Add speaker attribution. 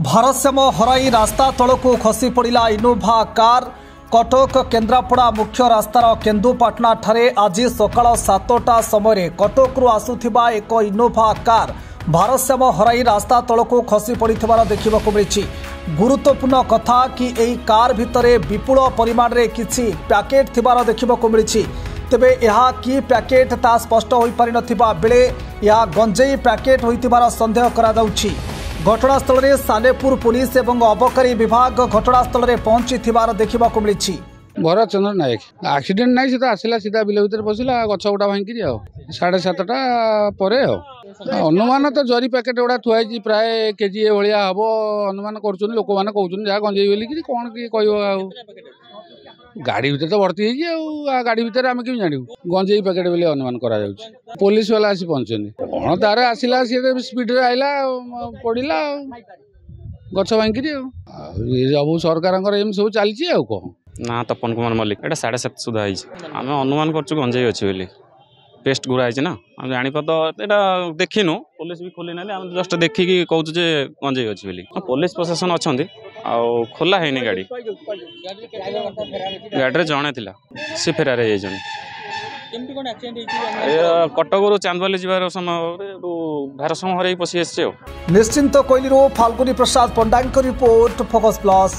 Speaker 1: ଭାରସାମ୍ୟ ହରାଇ ରାସ୍ତା ତଳକୁ ଖସି ପଡ଼ିଲା ଇନୋଭା କାର। କଟକ କେନ୍ଦ୍ରାପଡ଼ା ମୁଖ୍ୟ ରାସ୍ତାର କେନ୍ଦୁପାଟଣାଠାରେ ଆଜି ସକାଳ 7ଟା ସମୟରେ କଟକରୁ ଆସୁଥିବା ଏକ ଇନୋଭା କାର ଭାରସାମ୍ୟ ହରାଇ ରାସ୍ତା ତଳକୁ ଖସି ପଡ଼ିଥିବାର ଦେଖିବାକୁ ମିଳିଛି। ଗୁରୁତ୍ୱପୂର୍ଣ୍ଣ କଥା କି ଏହି କାର ଭିତରେ ବିପୁଳ ପରିମାଣରେ କିଛି ପ୍ୟାକେଟ ଥିବାର ଦେଖିବାକୁ ମିଳିଛି। ତେବେ ଏହା କି ପ୍ୟାକେଟ ତାହା ସ୍ପଷ୍ଟ ହୋଇପାରି ନଥିବା ବେଳେ ଏହା ଗଞ୍ଜେଇ ପ୍ୟାକେଟ ହୋଇଥିବାର ସନ୍ଦେହ କରାଯାଉଛି। घटनास्थल में सालेपुर पुलिस और अबकारी विभाग घटनास्थल में पहुंची देखा मिली।
Speaker 2: भरत चंद्र नायक एक्सीडेंट नहीं सीधा आसला सीधा बिल भर पशिला गछ गुटा भांगी 7:30 पर अनुमान तो जरी पैकेट गुड़ा थुआई प्राय केजी भाया हम अनुमान कर लोक मैंने कहते जहाँ गंजेई बोलिकी कौन किए कह गाड़ी भीतर तो भर्ती है गाड़ी भीतर आम कि जानू गंजेई पैकेट बोली अनुमान करा पुलिस वाला आसी पहुंचनी कौन तार आसला सी स्पीड आइला पड़ा गछ भांगी सब सरकार सब चलती कौन
Speaker 3: ना तपन कुमार मल्लिक एटा 7:30 सुधा आम अनुमान कर गंजेई अच्छी बोली पेस्ट गुड़ा है ना आम जापर तो यहाँ देखिनु पुलिस भी खोली ना आम जस्ट देखिकी कहूँ जे गंजेई अच्छी बोली पुलिस प्रशासन अच्छा खोला है गाड़ी गाड़ी जड़े थी सी फेरार कटक चांदबाली जीवार समय भारसाम्य हर पशि आसी।
Speaker 1: निश्चिंत कोइली फाल्गुनी प्रसाद पंडा रिपोर्ट फोकस प्लस।